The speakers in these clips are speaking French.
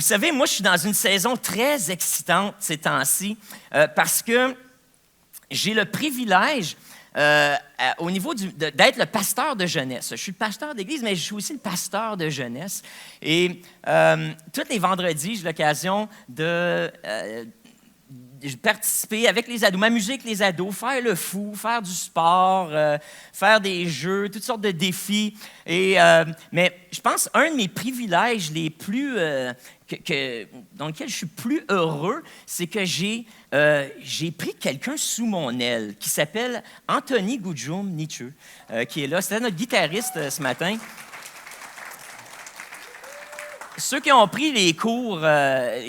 savez, moi, je suis dans une saison très excitante ces temps-ci parce que j'ai le privilège au niveau d'être le pasteur de jeunesse. Je suis le pasteur d'église, mais je suis aussi le pasteur de jeunesse. Et tous les vendredis, j'ai l'occasion de participer avec les ados, m'amuser avec les ados, faire le fou, faire du sport, faire des jeux, toutes sortes de défis. Mais je pense un de mes privilèges les plus dans lequel je suis plus heureux, c'est que j'ai pris quelqu'un sous mon aile qui s'appelle Anthony Gudjum Nietzsche, qui est là. C'était notre guitariste ce matin. Ceux qui ont pris les cours,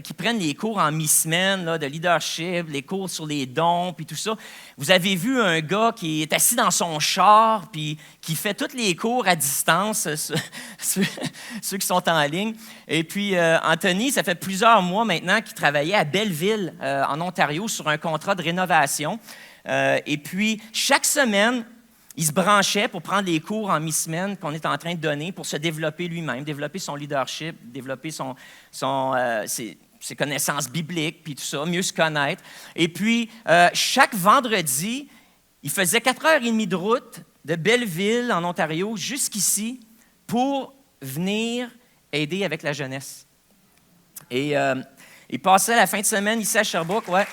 qui prennent les cours en mi-semaine là, de leadership, les cours sur les dons, puis tout ça, vous avez vu un gars qui est assis dans son char, puis qui fait tous les cours à distance, ceux qui sont en ligne. Et puis, Anthony, ça fait plusieurs mois maintenant qu'il travaillait à Belleville, en Ontario, sur un contrat de rénovation. Et puis, chaque semaine, il se branchait pour prendre les cours en mi-semaine qu'on est en train de donner pour se développer lui-même, développer son leadership, développer ses connaissances bibliques, puis tout ça, mieux se connaître. Et puis, chaque vendredi, il faisait 4h30 de route de Belleville, en Ontario, jusqu'ici, pour venir aider avec la jeunesse. Et il passait la fin de semaine ici à Sherbrooke, ouais.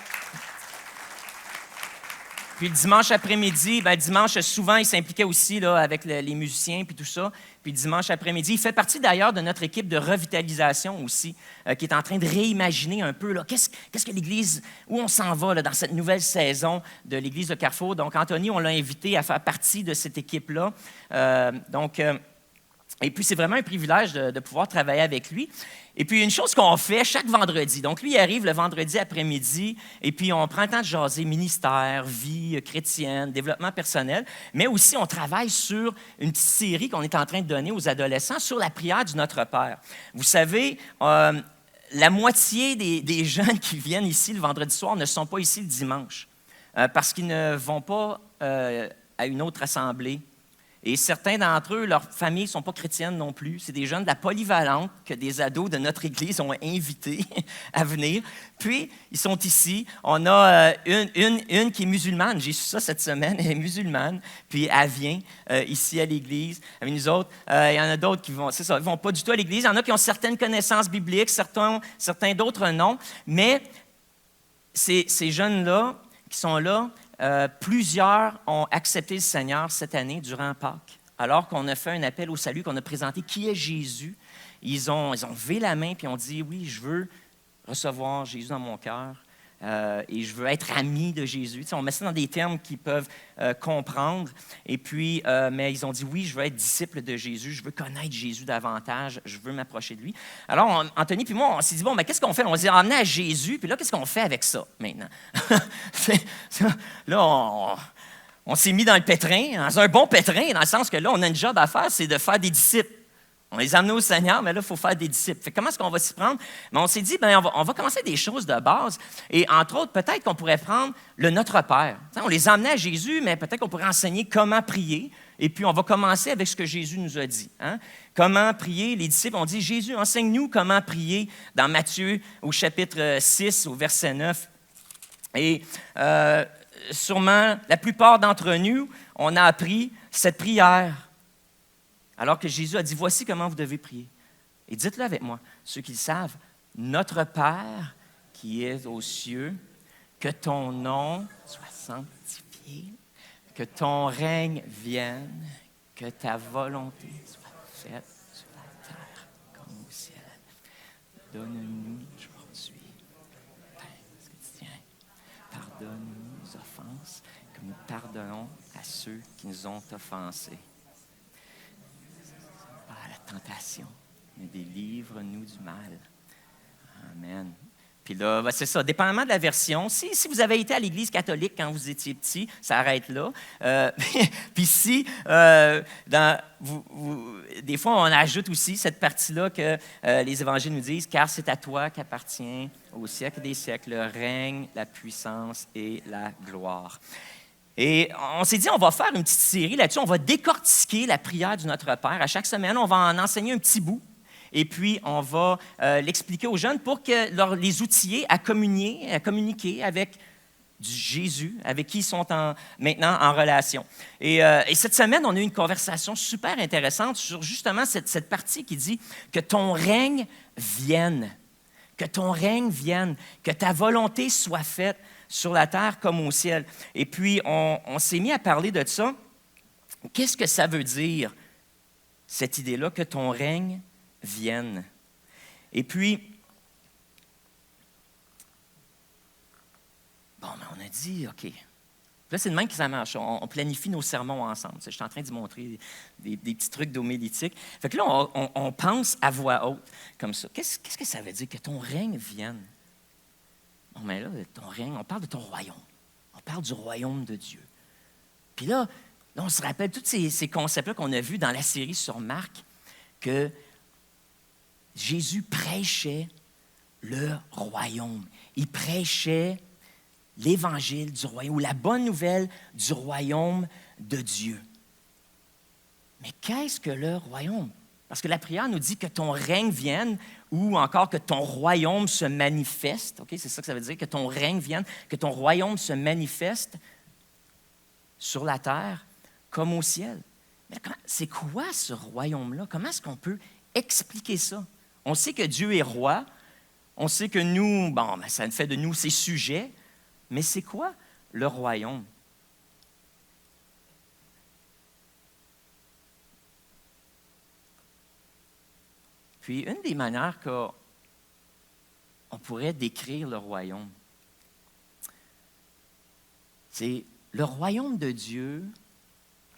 Puis le dimanche après-midi, dimanche, souvent, il s'impliquait aussi là, avec les musiciens puis tout ça. Puis dimanche après-midi, il fait partie d'ailleurs de notre équipe de revitalisation aussi, qui est en train de réimaginer un peu là, qu'est-ce que l'Église, où on s'en va là, dans cette nouvelle saison de l'Église de Carrefour. Donc, Anthony, on l'a invité à faire partie de cette équipe-là. Et puis, c'est vraiment un privilège de pouvoir travailler avec lui. Et puis, une chose qu'on fait chaque vendredi. Donc, lui, il arrive le vendredi après-midi, et puis on prend le temps de jaser ministère, vie chrétienne, développement personnel, mais aussi on travaille sur une petite série qu'on est en train de donner aux adolescents sur la prière du Notre Père. Vous savez, la moitié des jeunes qui viennent ici le vendredi soir ne sont pas ici le dimanche, parce qu'ils ne vont pas à une autre assemblée. Et certains d'entre eux, leurs familles ne sont pas chrétiennes non plus. C'est des jeunes de la polyvalente que des ados de notre Église ont invités à venir. Puis, ils sont ici. On a une qui est musulmane. J'ai su ça cette semaine. Elle est musulmane. Puis, elle vient ici à l'Église avec nous autres. Il y en a d'autres qui vont, c'est ça, ils ne vont pas du tout à l'Église. Il y en a qui ont certaines connaissances bibliques, certains d'autres non. Mais ces jeunes-là qui sont là, plusieurs ont accepté le Seigneur cette année durant Pâques, alors qu'on a fait un appel au salut, qu'on a présenté qui est Jésus. Ils ont levé la main et ont dit « Oui, je veux recevoir Jésus dans mon cœur et je veux être ami de Jésus. » Tu sais, on met ça dans des termes qu'ils peuvent comprendre. Et puis, mais ils ont dit « Oui, je veux être disciple de Jésus, je veux connaître Jésus davantage, je veux m'approcher de lui. » Alors, Anthony puis moi, on s'est dit « Bon, mais qu'est-ce qu'on fait? » On s'est emmené à Jésus, puis là, qu'est-ce qu'on fait avec ça maintenant? Là, on s'est mis dans le pétrin, dans un bon pétrin, dans le sens que là, on a une job à faire, c'est de faire des disciples. On les a amenés au Seigneur, mais là, il faut faire des disciples. Fait, comment est-ce qu'on va s'y prendre? Mais on s'est dit, on va commencer des choses de base. Et entre autres, peut-être qu'on pourrait prendre le Notre Père. T'sais, on les a amenés à Jésus, mais peut-être qu'on pourrait enseigner comment prier. Et puis, on va commencer avec ce que Jésus nous a dit. Hein? Comment prier? Les disciples ont dit, Jésus, enseigne-nous comment prier dans Matthieu, au chapitre 6, au verset 9. Et sûrement, la plupart d'entre nous, on a appris cette prière. Alors que Jésus a dit, voici comment vous devez prier. Et dites-le avec moi, ceux qui le savent, notre Père qui est aux cieux, que ton nom soit sanctifié, que ton règne vienne, que ta volonté soit faite sur la terre comme au ciel. Donne-nous aujourd'hui le pain quotidien. Pardonne-nous nos offenses, comme nous pardonnons à ceux qui nous ont offensés. Tentation, mais délivre-nous du mal. Amen. Puis là, c'est ça, dépendamment de la version. Si vous avez été à l'Église catholique quand vous étiez petit, ça arrête là. Puis si, des fois, on ajoute aussi cette partie-là que les évangiles nous disent, car c'est à toi qu'appartient au siècle des siècles le règne, la puissance et la gloire. Et on s'est dit, on va faire une petite série là-dessus. On va décortiquer la prière du Notre Père. À chaque semaine, on va en enseigner un petit bout. et puis on va l'expliquer aux jeunes pour que les outiller à communiquer avec Jésus, avec qui ils sont maintenant en relation. Et cette semaine, on a eu une conversation super intéressante sur justement cette partie qui dit que ton règne vienne, que ton règne vienne, que ta volonté soit faite sur la terre comme au ciel. Et puis, on s'est mis à parler de ça. Qu'est-ce que ça veut dire, cette idée-là, que ton règne vienne? Et puis, bon, mais on a dit, OK. Là, c'est de même que ça marche. On planifie nos sermons ensemble. Je suis en train de montrer des petits trucs d'homilétique. Fait que là, on pense à voix haute, comme ça. Qu'est-ce que ça veut dire, que ton règne vienne? Bon, mais là, ton règne, on parle de ton royaume. On parle du royaume de Dieu. Puis là, on se rappelle tous ces concepts-là qu'on a vus dans la série sur Marc, que Jésus prêchait le royaume. Il prêchait l'évangile du royaume, ou la bonne nouvelle du royaume de Dieu. Mais qu'est-ce que le royaume? Parce que la prière nous dit que ton règne vienne, ou encore que ton royaume se manifeste. Okay? C'est ça que ça veut dire, que ton règne vienne, que ton royaume se manifeste sur la terre comme au ciel. Mais c'est quoi ce royaume-là? Comment est-ce qu'on peut expliquer ça? On sait que Dieu est roi. On sait que nous, ça fait de nous ses sujets. Mais c'est quoi le royaume? Puis, une des manières qu'on pourrait décrire le royaume, c'est le royaume de Dieu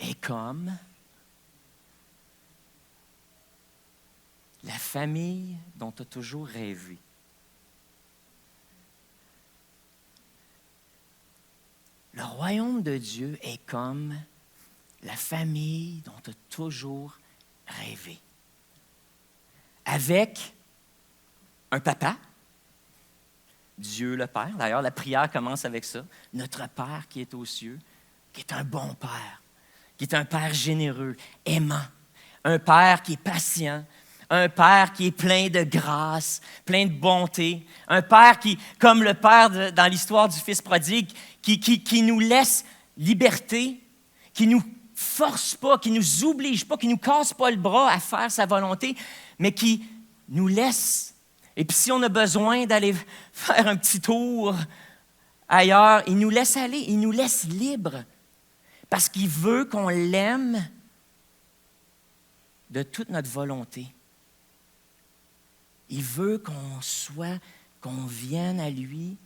est comme la famille dont tu as toujours rêvé. Le royaume de Dieu est comme la famille dont tu as toujours rêvé. Avec un papa, Dieu le Père. D'ailleurs, la prière commence avec ça. Notre Père qui est aux cieux, qui est un bon Père, qui est un Père généreux, aimant, un Père qui est patient, un Père qui est plein de grâce, plein de bonté, un Père qui, comme le Père dans l'histoire du Fils prodigue, qui nous laisse liberté, qui nous force pas, qui nous oblige pas, qui nous casse pas le bras à faire sa volonté, mais qui nous laisse. Et puis si on a besoin d'aller faire un petit tour ailleurs, il nous laisse aller, il nous laisse libres, parce qu'il veut qu'on l'aime de toute notre volonté. Il veut qu'on vienne à lui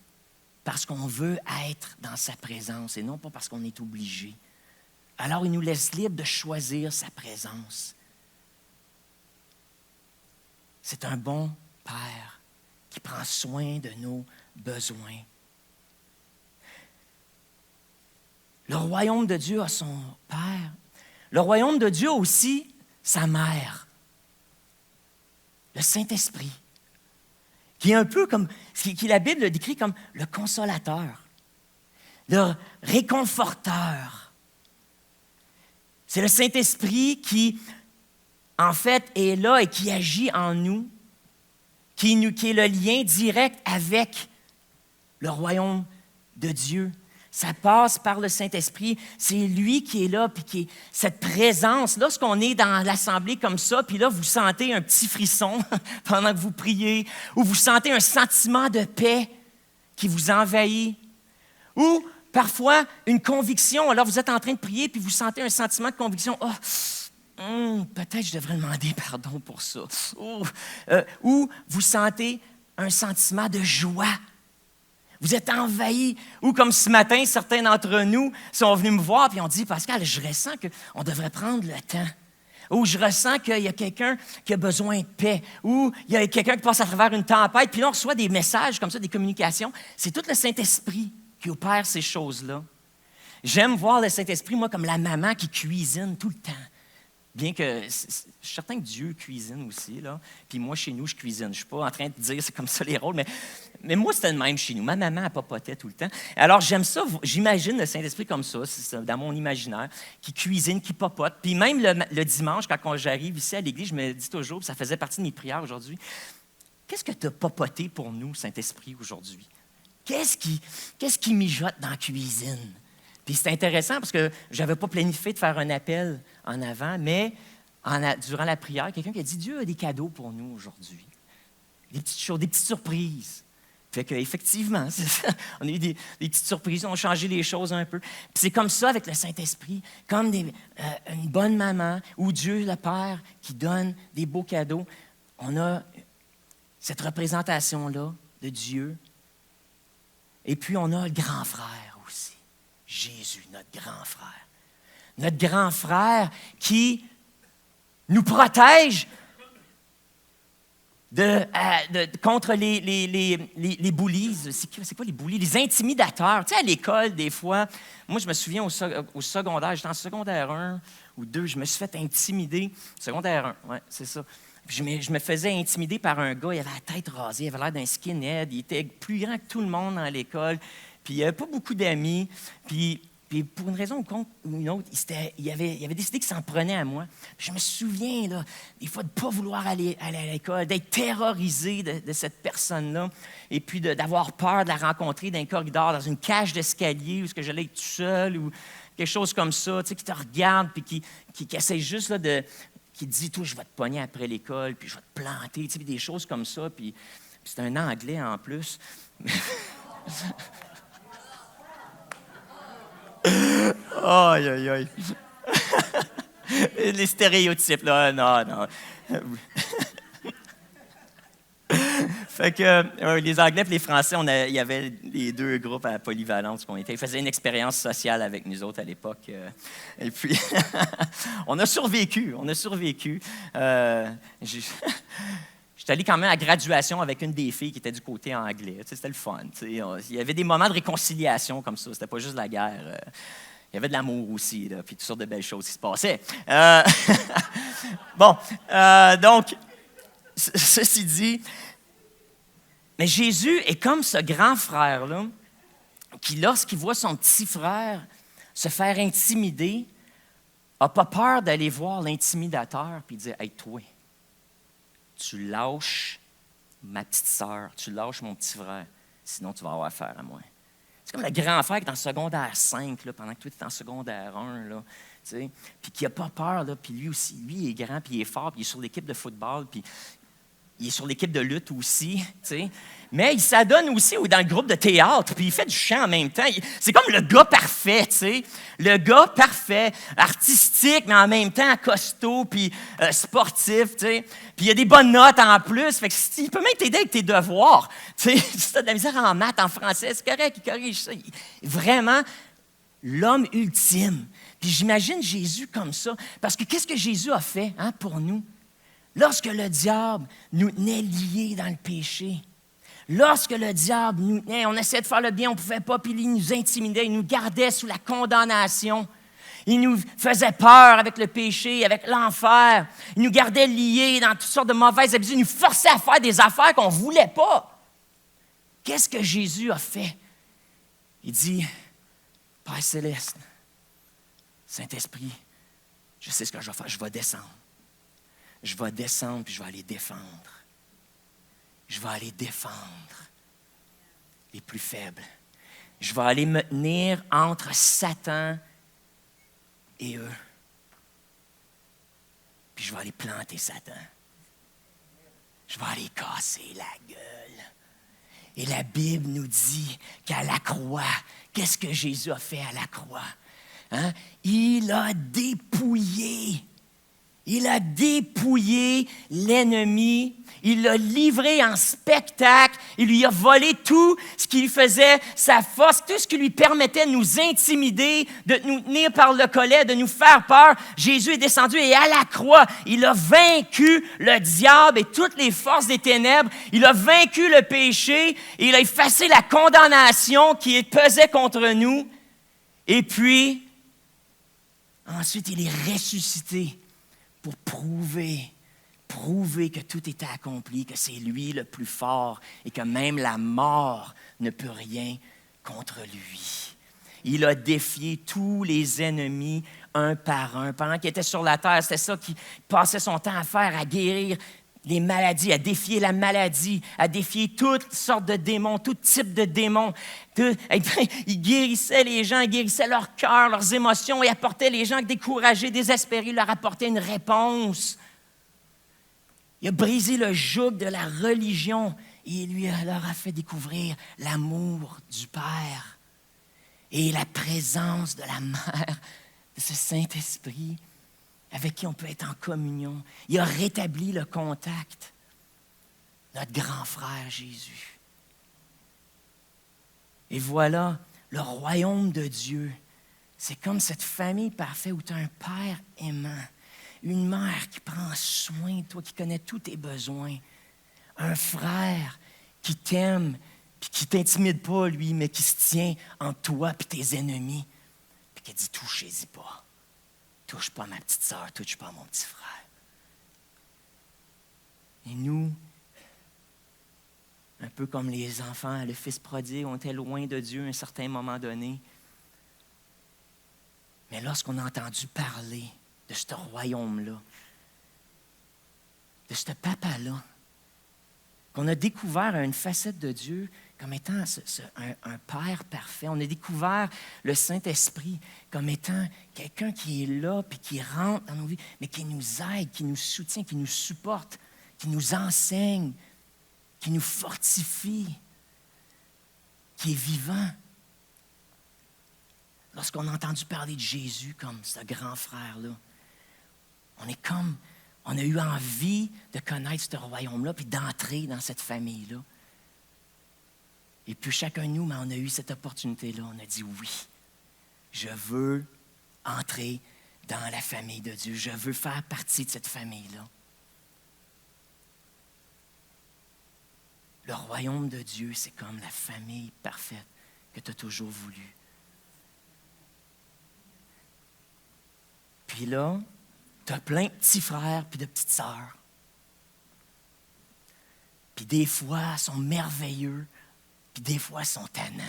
parce qu'on veut être dans sa présence et non pas parce qu'on est obligé. Alors, il nous laisse libre de choisir sa présence. C'est un bon Père qui prend soin de nos besoins. Le royaume de Dieu a son Père. Le royaume de Dieu a aussi sa mère. Le Saint-Esprit, qui est un peu comme, qui la Bible le décrit comme le consolateur, le réconforteur. C'est le Saint-Esprit qui, en fait, est là et qui agit en nous, qui est le lien direct avec le royaume de Dieu. Ça passe par le Saint-Esprit. C'est lui qui est là, puis qui est cette présence. Lorsqu'on est dans l'assemblée comme ça, puis là, vous sentez un petit frisson pendant que vous priez, ou vous sentez un sentiment de paix qui vous envahit, ou parfois une conviction. Alors, vous êtes en train de prier, puis vous sentez un sentiment de conviction. « peut-être je devrais demander pardon pour ça. » Ou vous sentez un sentiment de joie. Vous êtes envahis. Ou comme ce matin, certains d'entre nous sont venus me voir et ont dit « Pascal, je ressens qu'on devrait prendre le temps. » Ou je ressens qu'il y a quelqu'un qui a besoin de paix. Ou il y a quelqu'un qui passe à travers une tempête. Puis là, on reçoit des messages comme ça, des communications. C'est tout le Saint-Esprit qui opère ces choses-là. J'aime voir le Saint-Esprit, moi, comme la maman qui cuisine tout le temps. Bien que je suis certain que Dieu cuisine aussi, là. Puis moi, chez nous, je cuisine. Je ne suis pas en train de dire c'est comme ça les rôles, mais moi, c'était le même chez nous. Ma maman, elle papotait tout le temps. Alors, j'aime ça. J'imagine le Saint-Esprit comme ça, c'est dans mon imaginaire, qui cuisine, qui papote. Puis même le dimanche, quand j'arrive ici à l'église, je me dis toujours, puis ça faisait partie de mes prières aujourd'hui, qu'est-ce que tu as papoté pour nous, Saint-Esprit, aujourd'hui? Qu'est-ce qui mijote dans la cuisine? Puis c'est intéressant parce que je n'avais pas planifié de faire un appel en avant, mais durant la prière, quelqu'un qui a dit « Dieu a des cadeaux pour nous aujourd'hui. Des petites choses, des petites surprises. » Fait qu'effectivement, on a eu des petites surprises, on a changé les choses un peu. Puis c'est comme ça avec le Saint-Esprit, comme une bonne maman ou Dieu le Père qui donne des beaux cadeaux. On a cette représentation-là de Dieu. Et puis on a le grand frère aussi. Jésus, notre grand frère. Notre grand frère qui nous protège contre les bullies. C'est quoi les bullies? Les intimidateurs. Tu sais, à l'école, des fois, moi, je me souviens au secondaire, j'étais en secondaire 1 ou 2, je me suis fait intimider. Secondaire 1, oui, c'est ça. Je me faisais intimider par un gars, il avait la tête rasée, il avait l'air d'un skinhead, il était plus grand que tout le monde dans l'école, puis il n'avait pas beaucoup d'amis, puis pour une raison ou une autre, il avait décidé qu'il s'en prenait à moi. Puis je me souviens, là, des fois, de ne pas vouloir aller à l'école, d'être terrorisé de cette personne-là, et puis d'avoir peur de la rencontrer dans un corridor, dans une cage d'escalier, où j'allais être tout seul, ou quelque chose comme ça, tu sais, qui te regarde, puis qui essaie juste là, qui te dit, toi, je vais te pogner après l'école, puis je vais te planter, tu sais, des choses comme ça, puis c'est un Anglais en plus. Aïe, aïe, aïe. Les stéréotypes, là, non. Fait que les Anglais et les Français, il y avait les deux groupes à Polyvalence qu'on était. Ils faisaient une expérience sociale avec nous autres à l'époque. Et puis, on a survécu. J'étais allé quand même à la graduation avec une des filles qui était du côté anglais. Tu sais, c'était le fun. Tu sais. Il y avait des moments de réconciliation comme ça. C'était pas juste la guerre. Il y avait de l'amour aussi, là, puis toutes sortes de belles choses qui se passaient. Donc, ceci dit, mais Jésus est comme ce grand frère-là qui, lorsqu'il voit son petit frère se faire intimider, n'a pas peur d'aller voir l'intimidateur et dire « Hey, toi, tu lâches ma petite sœur, tu lâches mon petit frère, sinon tu vas avoir affaire à moi. » C'est comme le grand frère qui est en secondaire 5, là, pendant que toi, tu es en secondaire 1, là, puis qui n'a pas peur, là, puis lui aussi, lui, il est grand, puis il est fort, puis il est sur l'équipe de football, puis il est sur l'équipe de lutte aussi, mais il s'adonne aussi dans le groupe de théâtre, puis il fait du chant en même temps. C'est comme le gars parfait, le gars parfait, artistique, mais en même temps costaud, puis sportif, puis il y a des bonnes notes en plus, fait que il peut même t'aider avec tes devoirs. Si tu as de la misère en maths, en français, c'est correct, il corrige ça. Vraiment, l'homme ultime. Puis j'imagine Jésus comme ça, parce que qu'est-ce que Jésus a fait pour nous? Lorsque le diable nous tenait liés dans le péché, lorsque le diable nous tenait, on essayait de faire le bien, on ne pouvait pas, puis il nous intimidait, il nous gardait sous la condamnation. Il nous faisait peur avec le péché, avec l'enfer. Il nous gardait liés dans toutes sortes de mauvaises habitudes. Il nous forçait à faire des affaires qu'on ne voulait pas. Qu'est-ce que Jésus a fait? Il dit, Père céleste, Saint-Esprit, je sais ce que je vais faire, je vais descendre. Je vais descendre puis je vais aller défendre. Je vais aller défendre les plus faibles. Je vais aller me tenir entre Satan et eux. Puis je vais aller planter Satan. Je vais aller casser la gueule. Et la Bible nous dit qu'à la croix, qu'est-ce que Jésus a fait à la croix? Il a dépouillé. Il a dépouillé l'ennemi, il l'a livré en spectacle, il lui a volé tout ce qui lui faisait sa force, tout ce qui lui permettait de nous intimider, de nous tenir par le collet, de nous faire peur. Jésus est descendu et à la croix, il a vaincu le diable et toutes les forces des ténèbres. Il a vaincu le péché et il a effacé la condamnation qui pesait contre nous. Et puis, ensuite, il est ressuscité pour prouver que tout était accompli, que c'est lui le plus fort et que même la mort ne peut rien contre lui. Il a défié tous les ennemis un par un. Pendant qu'il était sur la terre, c'était ça qu'il passait son temps à faire, à guérir les maladies, à défier la maladie, à défier toutes sortes de démons, tout type de démons. Il guérissait les gens, il guérissait leur cœur, leurs émotions, et apportait les gens découragés, désespérés, leur apportait une réponse. Il a brisé le joug de la religion et lui leur a fait découvrir l'amour du Père et la présence de la Mère, de ce Saint-Esprit avec qui on peut être en communion. Il a rétabli le contact. Notre grand frère Jésus. Et voilà, le royaume de Dieu, c'est comme cette famille parfaite où tu as un Père aimant, une mère qui prend soin de toi, qui connaît tous tes besoins, un frère qui t'aime, puis qui ne t'intimide pas, lui, mais qui se tient entre toi et tes ennemis, puis qui dit « touchez-y pas, touche pas à ma petite sœur, touche pas à mon petit frère. » Et nous, un peu comme les enfants, le fils prodigue, on était loin de Dieu à un certain moment donné. Mais lorsqu'on a entendu parler de ce royaume-là, de ce papa-là, qu'on a découvert une facette de Dieu comme étant un Père parfait. On a découvert le Saint-Esprit comme étant quelqu'un qui est là, puis qui rentre dans nos vies, mais qui nous aide, qui nous soutient, qui nous supporte, qui nous enseigne, qui nous fortifie, qui est vivant. Lorsqu'on a entendu parler de Jésus comme ce grand frère-là, on a eu envie de connaître ce royaume-là puis d'entrer dans cette famille-là. Et puis chacun de nous, on a eu cette opportunité-là. On a dit oui, je veux entrer dans la famille de Dieu. Je veux faire partie de cette famille-là. Le royaume de Dieu, c'est comme la famille parfaite que tu as toujours voulu. Puis là, tu as plein de petits frères puis de petites sœurs. Puis des fois, ils sont merveilleux, puis des fois, ils sont tannants.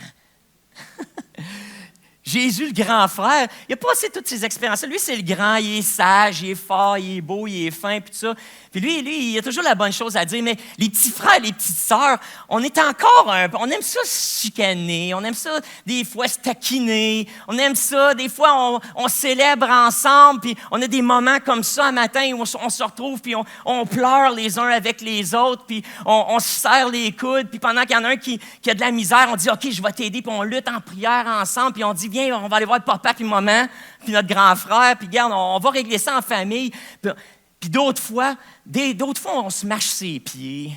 Jésus, le grand frère, il a passé toutes ces expériences. Lui, c'est le grand, il est sage, il est fort, il est beau, il est fin, puis tout ça. Puis lui, il a toujours la bonne chose à dire. Mais les petits frères, les petites sœurs, on est encore on aime ça se chicaner, on aime ça des fois se taquiner, on aime ça, des fois, on célèbre ensemble, puis on a des moments comme ça un matin où on se retrouve, puis on pleure les uns avec les autres, puis on se serre les coudes, puis pendant qu'il y en a un qui a de la misère, on dit « OK, je vais t'aider », puis on lutte en prière ensemble, puis on dit « Viens, on va aller voir papa puis maman, puis notre grand frère, puis regarde, on va régler ça en famille. » Puis d'autres fois, on se marche ses pieds.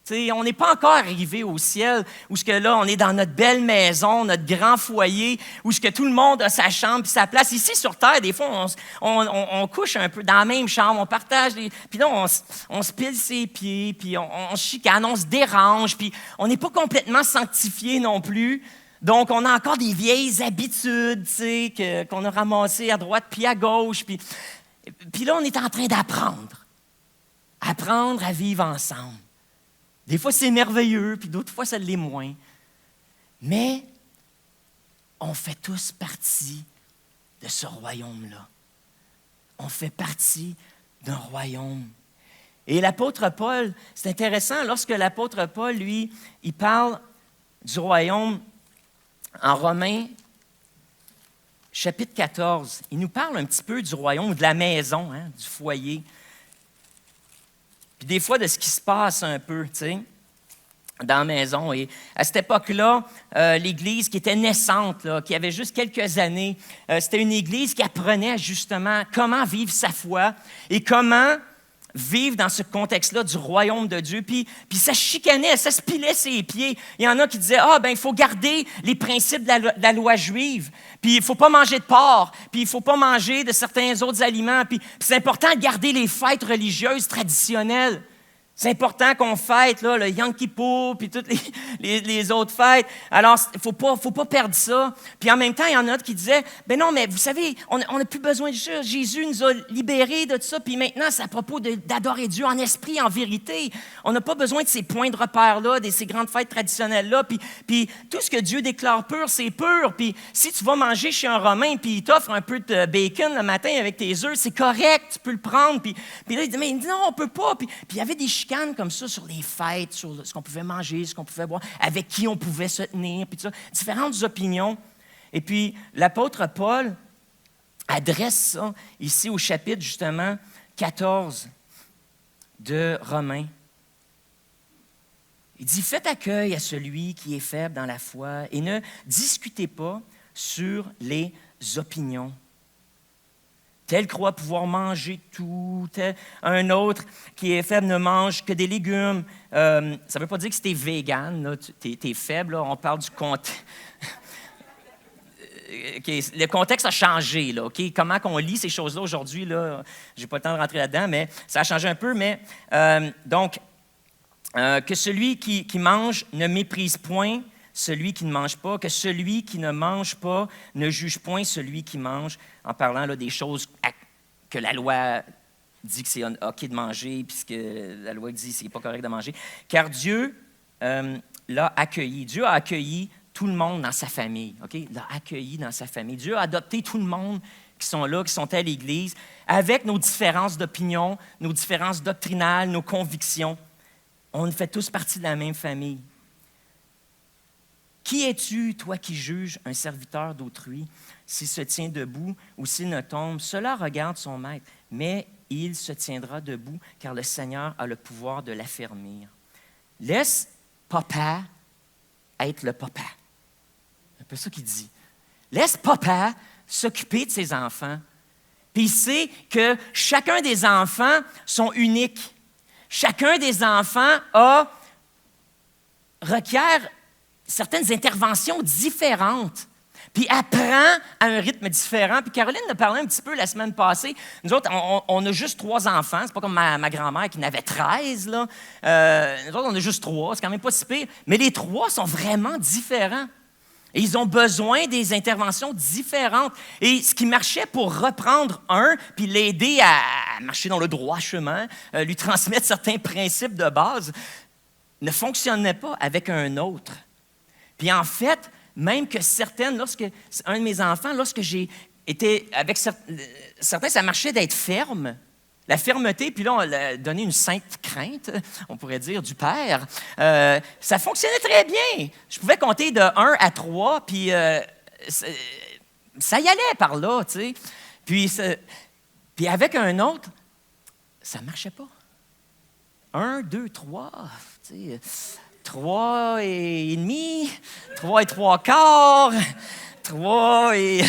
T'sais, on n'est pas encore arrivé au ciel, où ce que là, on est dans notre belle maison, notre grand foyer, où ce que tout le monde a sa chambre puis sa place. Ici, sur Terre, des fois, on couche un peu dans la même chambre, on partage puis là, on se pile ses pieds, puis on se chicane, on se dérange, puis on n'est pas complètement sanctifié non plus. Donc, on a encore des vieilles habitudes, qu'on a ramassées à droite puis à gauche. Puis là, on est en train d'apprendre. Apprendre à vivre ensemble. Des fois, c'est merveilleux, puis d'autres fois, ça l'est moins. Mais on fait tous partie de ce royaume-là. On fait partie d'un royaume. Et l'apôtre Paul, c'est intéressant, lorsque l'apôtre Paul, lui, il parle du royaume en Romains, chapitre 14, il nous parle un petit peu du royaume, de la maison, du foyer. Puis des fois, de ce qui se passe un peu, tu sais, dans la maison. Et à cette époque-là, l'Église qui était naissante, là, qui avait juste quelques années, c'était une Église qui apprenait justement comment vivre sa foi et comment vivre dans ce contexte-là du royaume de Dieu. Puis ça chicanait, ça se pilait ses pieds. Il y en a qui disaient, il faut garder les principes de la loi juive. Puis il ne faut pas manger de porc. Puis il ne faut pas manger de certains autres aliments. Puis c'est important de garder les fêtes religieuses traditionnelles. C'est important qu'on fête là, le Yom Kippour puis toutes les autres fêtes. Alors, il faut pas perdre ça. Puis en même temps, il y en a d'autres qui disaient, ben non, mais vous savez, on n'a plus besoin de ça. Jésus nous a libérés de ça. Puis maintenant, c'est à propos d'adorer Dieu en esprit, en vérité. On n'a pas besoin de ces points de repère-là, de ces grandes fêtes traditionnelles-là. Puis tout ce que Dieu déclare pur, c'est pur. Puis si tu vas manger chez un Romain puis il t'offre un peu de bacon le matin avec tes œufs, c'est correct, tu peux le prendre. Puis là, il dit, mais non, on peut pas. Puis il y avait des chicanes comme ça sur les fêtes, sur ce qu'on pouvait manger, ce qu'on pouvait boire, avec qui on pouvait se tenir, puis tout ça, différentes opinions. Et puis, l'apôtre Paul adresse ça ici au chapitre, justement, 14 de Romains. Il dit, « Faites accueil à celui qui est faible dans la foi et ne discutez pas sur les opinions. Tel croit pouvoir manger tout, un autre qui est faible ne mange que des légumes. » Ça ne veut pas dire que si tu es vegan, tu es faible. Là, on parle du contexte. Le contexte a changé. Là, okay? Comment on lit ces choses-là aujourd'hui, je n'ai pas le temps de rentrer là-dedans, mais ça a changé un peu. Mais, que celui qui mange ne méprise point celui qui ne mange pas, que celui qui ne mange pas ne juge point celui qui mange, en parlant là, des choses que la loi dit que c'est OK de manger, puis que la loi dit que ce n'est pas correct de manger. Car Dieu l'a accueilli. Dieu a accueilli tout le monde dans sa famille. Okay? Il l'a accueilli dans sa famille. Dieu a adopté tout le monde qui sont là, qui sont à l'Église, avec nos différences d'opinion, nos différences doctrinales, nos convictions. On fait tous partie de la même famille. Qui es-tu, toi qui juges un serviteur d'autrui, s'il se tient debout ou s'il ne tombe? Cela regarde son maître, mais il se tiendra debout, car le Seigneur a le pouvoir de l'affermir. Laisse papa être le papa. C'est un peu ça qu'il dit. Laisse papa s'occuper de ses enfants. Puis il sait que chacun des enfants sont uniques. Chacun des enfants requiert certaines interventions différentes, puis apprend à un rythme différent. Puis Caroline en a parlé un petit peu la semaine passée. Nous autres, on a juste 3 enfants. C'est pas comme ma grand-mère qui en avait 13. Là. Nous autres, on a juste 3. C'est quand même pas si pire. Mais les 3 sont vraiment différents. Et ils ont besoin des interventions différentes. Et ce qui marchait pour reprendre un, puis l'aider à marcher dans le droit chemin, lui transmettre certains principes de base, ne fonctionnait pas avec un autre. Puis en fait, même que certaines, un de mes enfants, lorsque j'ai été avec certains, ça marchait d'être ferme. La fermeté, puis là, on a donné une sainte crainte, on pourrait dire, du Père. Ça fonctionnait très bien. Je pouvais compter de 1 à 3, puis ça y allait par là, tu sais. Puis avec un autre, ça ne marchait pas. 1, 2, 3, tu sais. 3 et demi, 3 et 3 quarts, 3 et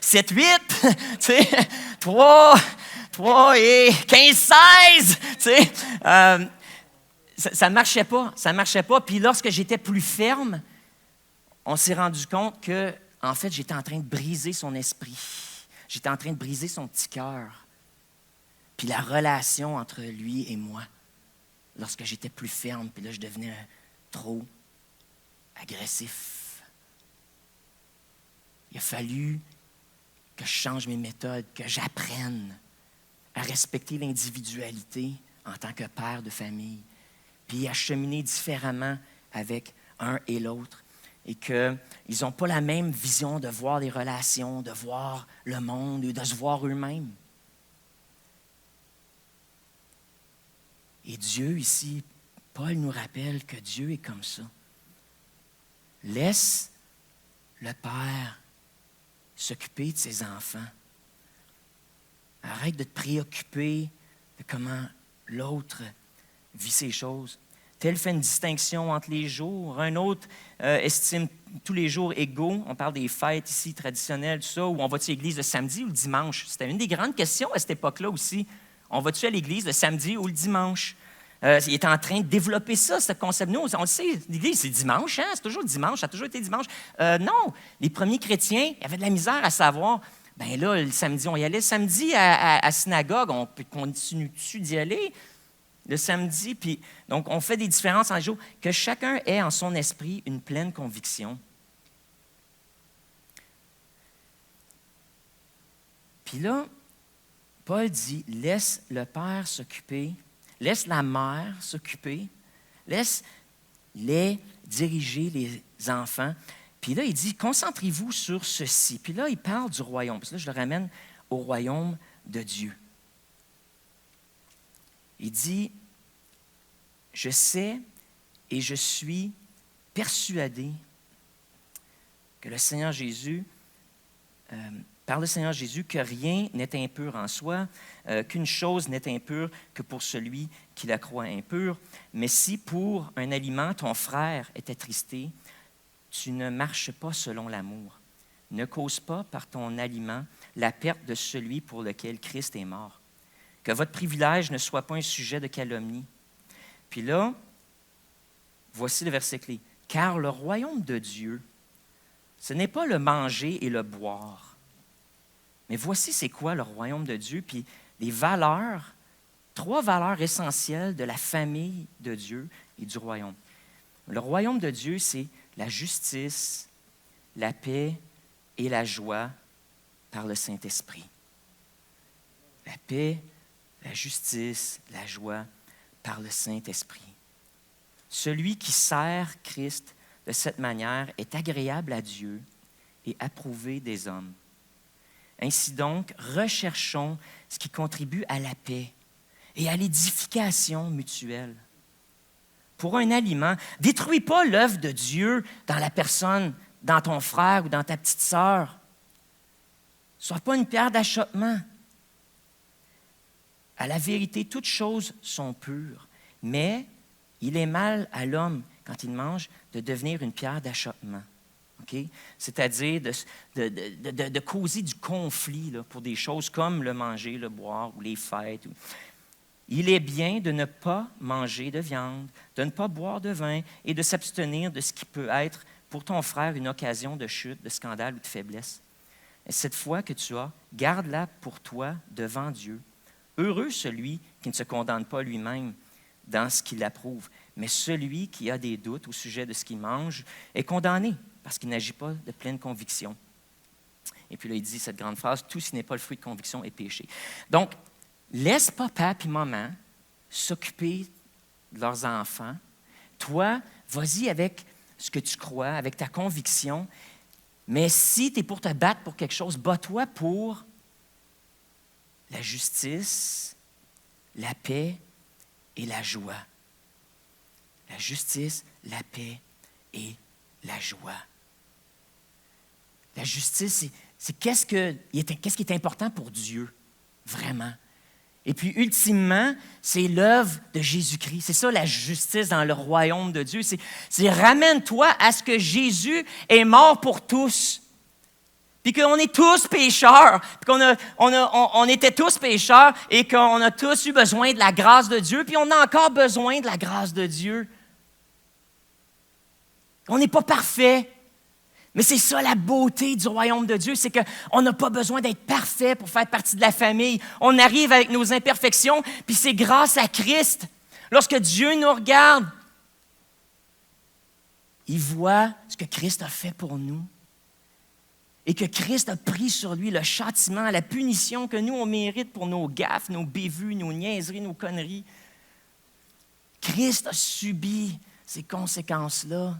7, 8, tu sais, 3 et 15, 16, tu sais. Ça ne marchait pas. Puis lorsque j'étais plus ferme, on s'est rendu compte que, en fait, j'étais en train de briser son esprit. J'étais en train de briser son petit cœur. Puis la relation entre lui et moi, lorsque j'étais plus ferme, puis là, je devenais trop agressif. Il a fallu que je change mes méthodes, que j'apprenne à respecter l'individualité en tant que père de famille, puis à cheminer différemment avec un et l'autre, et qu'ils n'ont pas la même vision de voir les relations, de voir le monde, de se voir eux-mêmes. Et Dieu, ici, Paul nous rappelle que Dieu est comme ça. Laisse le Père s'occuper de ses enfants. Arrête de te préoccuper de comment l'autre vit ces choses. Tel fait une distinction entre les jours. Un autre estime tous les jours égaux. On parle des fêtes ici traditionnelles, tout ça, où on va-tu à l'église le samedi ou le dimanche? C'était une des grandes questions à cette époque-là aussi. On va-tu à l'église le samedi ou le dimanche? Il est en train de développer ça, ce concept. Nous, on le sait, l'église, c'est dimanche, hein? C'est toujours dimanche, ça a toujours été dimanche. Non, les premiers chrétiens avaient de la misère à savoir. Bien là, le samedi, on y allait. Le samedi, à synagogue, on continue-tu d'y aller? le samedi, puis donc on fait des différences en jours, que chacun ait en son esprit une pleine conviction. Puis là, Paul dit, laisse le père s'occuper, laisse la mère s'occuper, laisse-les diriger les enfants. Puis là, il dit, concentrez-vous sur ceci. Puis là, il parle du royaume. Puis là, je le ramène au royaume de Dieu. Il dit, je sais et je suis persuadé que le Seigneur Jésus, par le Seigneur Jésus, que rien n'est impur en soi, qu'une chose n'est impure que pour celui qui la croit impure. Mais si pour un aliment ton frère est attristé, tu ne marches pas selon l'amour. Ne cause pas par ton aliment la perte de celui pour lequel Christ est mort. Que votre privilège ne soit pas un sujet de calomnie. Puis là, voici le verset clé. Car le royaume de Dieu, ce n'est pas le manger et le boire. Mais voici c'est quoi le royaume de Dieu, puis les valeurs, 3 valeurs essentielles de la famille de Dieu et du royaume. Le royaume de Dieu, c'est la justice, la paix et la joie par le Saint-Esprit. La paix, la justice, la joie par le Saint-Esprit. Celui qui sert Christ de cette manière est agréable à Dieu et approuvé des hommes. Ainsi donc, recherchons ce qui contribue à la paix et à l'édification mutuelle. Pour un aliment, détruis pas l'œuvre de Dieu dans la personne, dans ton frère ou dans ta petite sœur. Sois pas une pierre d'achoppement. À la vérité, toutes choses sont pures, mais il est mal à l'homme, quand il mange, de devenir une pierre d'achoppement. Okay? C'est-à-dire de causer du conflit là, pour des choses comme le manger, le boire ou les fêtes. Il est bien de ne pas manger de viande, de ne pas boire de vin et de s'abstenir de ce qui peut être pour ton frère une occasion de chute, de scandale ou de faiblesse. Et cette foi que tu as, garde-la pour toi devant Dieu. Heureux celui qui ne se condamne pas lui-même dans ce qu'il approuve, mais celui qui a des doutes au sujet de ce qu'il mange est condamné parce qu'il n'agit pas de pleine conviction. Et puis là, il dit cette grande phrase, « Tout ce qui n'est pas le fruit de conviction est péché. » Donc, laisse papa et maman s'occuper de leurs enfants. Toi, vas-y avec ce que tu crois, avec ta conviction. Mais si tu es pour te battre pour quelque chose, bats-toi pour la justice, la paix et la joie. La justice, la paix et la joie. La justice, c'est qu'est-ce qui est important pour Dieu, vraiment. Et puis, ultimement, c'est l'œuvre de Jésus-Christ. C'est ça, la justice dans le royaume de Dieu. C'est ramène-toi à ce que Jésus est mort pour tous. Puis qu'on est tous pécheurs, puis on était tous pécheurs et qu'on a tous eu besoin de la grâce de Dieu, puis on a encore besoin de la grâce de Dieu. On n'est pas parfait, mais c'est ça la beauté du royaume de Dieu, c'est qu'on n'a pas besoin d'être parfait pour faire partie de la famille. On arrive avec nos imperfections, puis c'est grâce à Christ. Lorsque Dieu nous regarde, il voit ce que Christ a fait pour nous. Et que Christ a pris sur lui le châtiment, la punition que nous, on mérite pour nos gaffes, nos bévues, nos niaiseries, nos conneries. Christ a subi ces conséquences-là.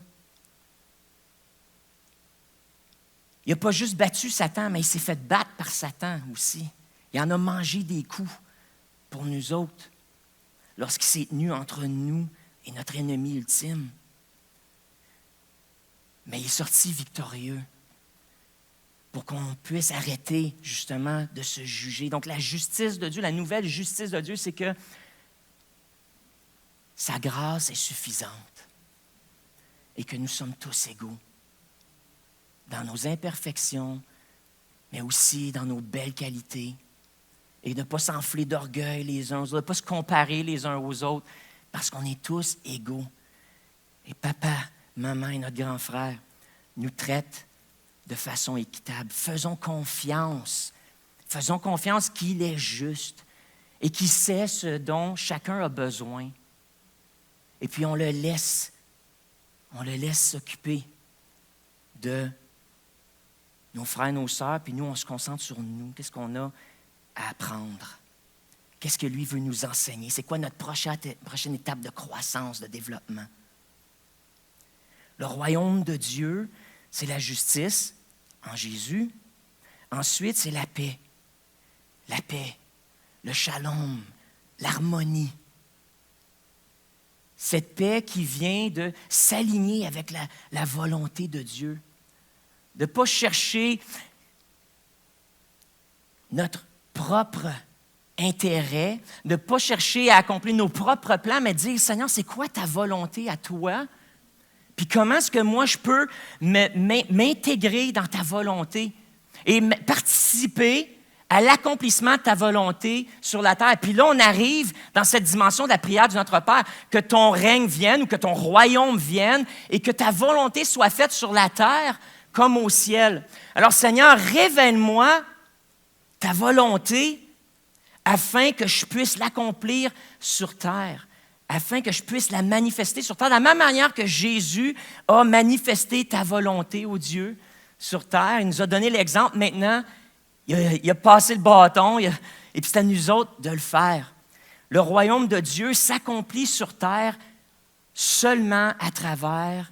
Il n'a pas juste battu Satan, mais il s'est fait battre par Satan aussi. Il en a mangé des coups pour nous autres, lorsqu'il s'est tenu entre nous et notre ennemi ultime. Mais il est sorti victorieux, pour qu'on puisse arrêter justement de se juger. Donc la justice de Dieu, la nouvelle justice de Dieu, c'est que sa grâce est suffisante et que nous sommes tous égaux dans nos imperfections, mais aussi dans nos belles qualités et de ne pas s'enfler d'orgueil les uns aux autres, de ne pas se comparer les uns aux autres parce qu'on est tous égaux. Et papa, maman et notre grand frère nous traitent de façon équitable. Faisons confiance qu'il est juste et qui sait ce dont chacun a besoin. Et puis on le laisse s'occuper de nos frères et nos sœurs, puis nous, on se concentre sur nous. Qu'est-ce qu'on a à apprendre? Qu'est-ce que lui veut nous enseigner? C'est quoi notre prochaine étape de croissance, de développement? Le royaume de Dieu, c'est la justice en Jésus. Ensuite, c'est la paix. La paix, le shalom, l'harmonie. Cette paix qui vient de s'aligner avec la volonté de Dieu. De ne pas chercher notre propre intérêt, de ne pas chercher à accomplir nos propres plans, mais de dire, Seigneur, c'est quoi ta volonté à toi? Puis comment est-ce que moi, je peux m'intégrer dans ta volonté et participer à l'accomplissement de ta volonté sur la terre. Puis là, on arrive dans cette dimension de la prière du Notre Père, que ton règne vienne ou que ton royaume vienne et que ta volonté soit faite sur la terre comme au ciel. Alors, Seigneur, révèle-moi ta volonté afin que je puisse l'accomplir sur terre, afin que je puisse la manifester sur terre, de la même manière que Jésus a manifesté ta volonté, ô Dieu, sur terre. Il nous a donné l'exemple. Maintenant, il a passé le bâton, et puis c'est à nous autres de le faire. Le royaume de Dieu s'accomplit sur terre seulement à travers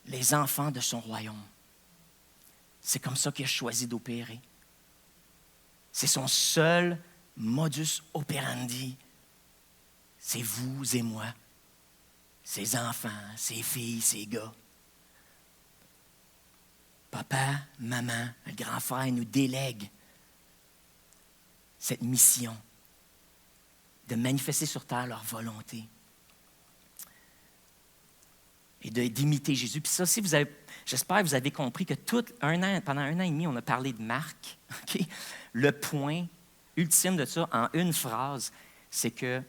les enfants de son royaume. C'est comme ça qu'il a choisi d'opérer. C'est son seul modus operandi. C'est vous et moi, ses enfants, ses filles, ses gars. Papa, maman, le grand frère nous délègue cette mission de manifester sur terre leur volonté et d'imiter Jésus. Puis ça, si vous avez, j'espère que vous avez compris que pendant un an et demi, on a parlé de Marc. Okay? Le point ultime de ça, en une phrase, c'est que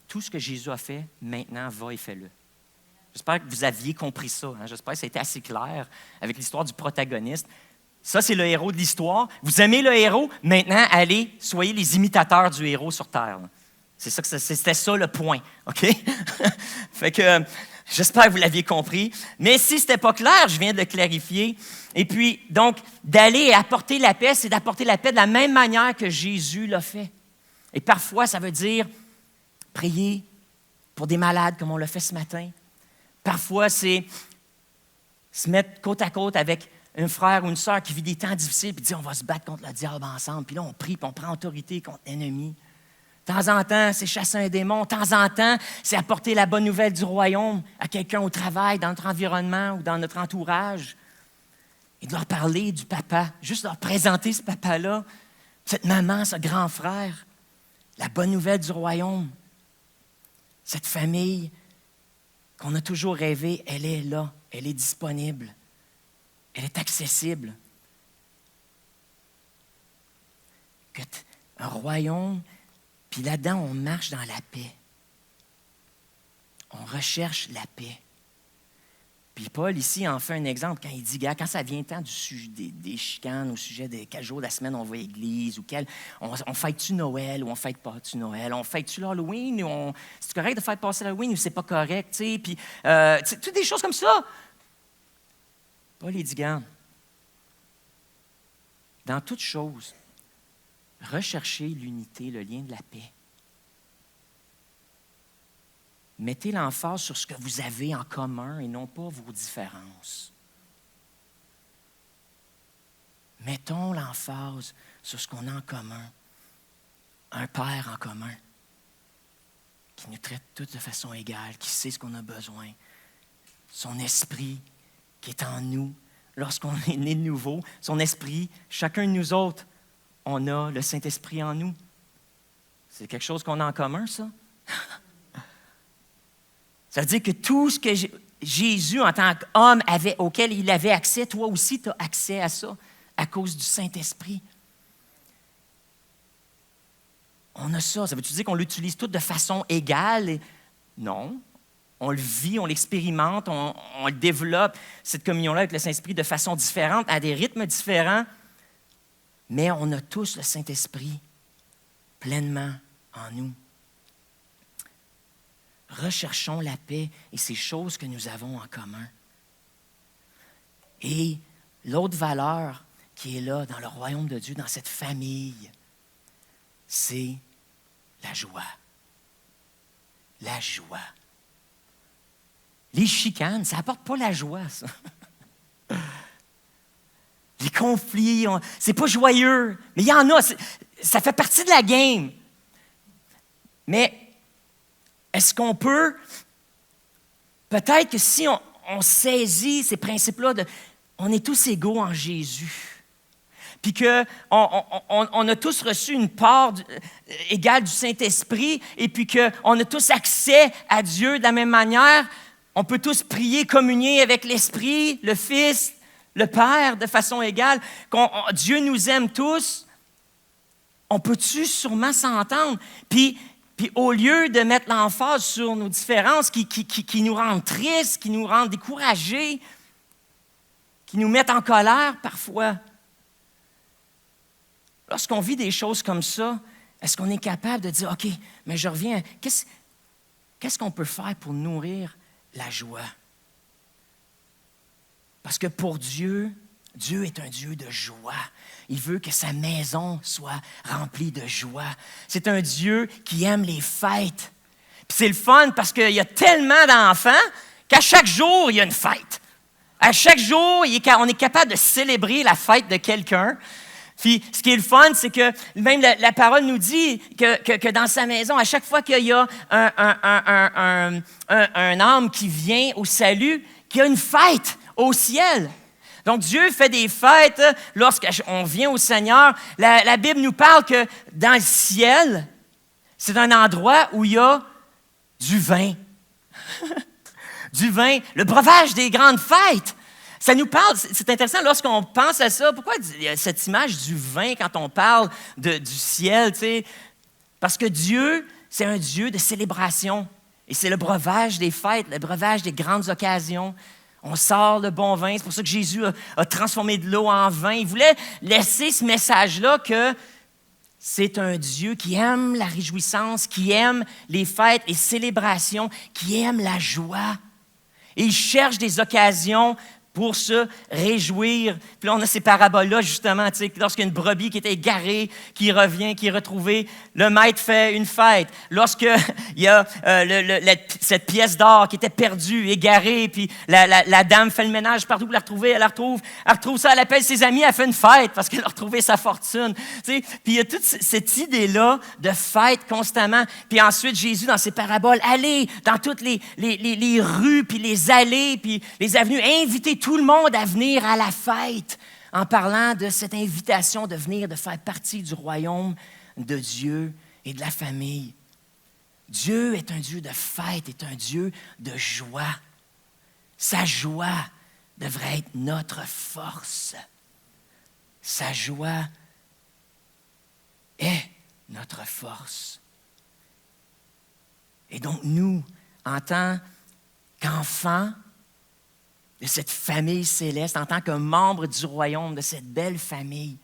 tout ce que Jésus a fait, maintenant, va et fais-le. J'espère que vous aviez compris ça. Hein? J'espère que ça a été assez clair avec l'histoire du protagoniste. Ça, c'est le héros de l'histoire. Vous aimez le héros? Maintenant, allez, soyez les imitateurs du héros sur Terre. C'était ça le point. OK? Fait que j'espère que vous l'aviez compris. Mais si ce n'était pas clair, je viens de le clarifier. Et puis, donc, d'aller apporter la paix, c'est d'apporter la paix de la même manière que Jésus l'a fait. Et parfois, ça veut dire prier pour des malades, comme on l'a fait ce matin. Parfois, c'est se mettre côte à côte avec un frère ou une sœur qui vit des temps difficiles puis dire on va se battre contre le diable ensemble. Puis là, on prie puis on prend autorité contre l'ennemi. De temps en temps, c'est chasser un démon. De temps en temps, c'est apporter la bonne nouvelle du royaume à quelqu'un au travail, dans notre environnement ou dans notre entourage. Et de leur parler du papa, juste leur présenter ce papa-là, cette maman, ce grand frère, la bonne nouvelle du royaume. Cette famille qu'on a toujours rêvé, elle est là, elle est disponible, elle est accessible. Un royaume, puis là-dedans, on marche dans la paix. On recherche la paix. Puis Paul, ici, en fait un exemple quand il dit, quand ça vient tant des chicanes au sujet de quel jour de la semaine on va à l'église, ou on fête-tu Noël ou on fête pas-tu Noël, on fête-tu l'Halloween, ou c'est correct de faire passer l'Halloween ou c'est pas correct, tu sais, puis toutes des choses comme ça. Paul, il dit, regarde, dans toute chose, recherchez l'unité, le lien de la paix. Mettez l'emphase sur ce que vous avez en commun et non pas vos différences. Mettons l'emphase sur ce qu'on a en commun. Un Père en commun qui nous traite tous de façon égale, qui sait ce qu'on a besoin. Son esprit qui est en nous lorsqu'on est né de nouveau. Son esprit, chacun de nous autres, on a le Saint-Esprit en nous. C'est quelque chose qu'on a en commun, ça? Ça veut dire que tout ce que Jésus, en tant qu'homme, auquel il avait accès, toi aussi, tu as accès à ça, à cause du Saint-Esprit. On a ça. Ça veut-tu dire qu'on l'utilise tout de façon égale? Non. On le vit, on l'expérimente, on le développe, cette communion-là avec le Saint-Esprit, de façon différente, à des rythmes différents. Mais on a tous le Saint-Esprit pleinement en nous. Recherchons la paix et ces choses que nous avons en commun. Et l'autre valeur qui est là dans le royaume de Dieu, dans cette famille, c'est la joie. La joie. Les chicanes, ça n'apporte pas la joie, ça. Les conflits, c'est pas joyeux, mais il y en a, ça fait partie de la game. Mais est-ce qu'on peut, peut-être que si on saisit ces principes-là, on est tous égaux en Jésus, puis qu'on a tous reçu une part égale du Saint-Esprit, et puis qu'on a tous accès à Dieu de la même manière, on peut tous prier, communier avec l'Esprit, le Fils, le Père de façon égale, Dieu nous aime tous, on peut-tu sûrement s'entendre? Puis au lieu de mettre l'emphase sur nos différences qui nous rendent tristes, qui nous rendent découragés, qui nous mettent en colère parfois, lorsqu'on vit des choses comme ça, est-ce qu'on est capable de dire, OK, mais je reviens, qu'est-ce qu'on peut faire pour nourrir la joie? Parce que pour Dieu, Dieu est un Dieu de joie. Il veut que sa maison soit remplie de joie. C'est un Dieu qui aime les fêtes. Puis c'est le fun parce qu'il y a tellement d'enfants qu'à chaque jour, il y a une fête. À chaque jour, on est capable de célébrer la fête de quelqu'un. Puis, ce qui est le fun, c'est que même la parole nous dit que dans sa maison, à chaque fois qu'il y a un âme qui vient au salut, qu'il y a une fête au ciel. Donc, Dieu fait des fêtes lorsqu'on vient au Seigneur. La Bible nous parle que dans le ciel, c'est un endroit où il y a du vin. Du vin, le breuvage des grandes fêtes. Ça nous parle, c'est intéressant lorsqu'on pense à ça. Pourquoi il y a cette image du vin quand on parle du ciel, tu sais? Parce que Dieu, c'est un Dieu de célébration. Et c'est le breuvage des fêtes, le breuvage des grandes occasions. On sort le bon vin. C'est pour ça que Jésus a transformé de l'eau en vin. Il voulait laisser ce message-là que c'est un Dieu qui aime la réjouissance, qui aime les fêtes, les célébrations, qui aime la joie. Et il cherche des occasions pour se réjouir. Puis là, on a ces paraboles-là, justement, tu sais, lorsqu'il y a une brebis qui était égarée, qui revient, qui est retrouvée, le maître fait une fête. Lorsqu'il y a cette pièce d'or qui était perdue, égarée, puis la dame fait le ménage partout pour la retrouver, elle retrouve ça, elle appelle ses amis, elle fait une fête parce qu'elle a retrouvé sa fortune. Tu sais. Puis il y a toute cette idée-là de fête constamment. Puis ensuite, Jésus, dans ses paraboles, allez dans toutes les rues, puis les allées, puis les avenues, invitez tout le monde à venir à la fête en parlant de cette invitation de venir, de faire partie du royaume de Dieu et de la famille. Dieu est un Dieu de fête, est un Dieu de joie. Sa joie devrait être notre force. Sa joie est notre force. Et donc nous, en tant qu'enfants, de cette famille céleste, en tant que membre du royaume, de cette belle famille.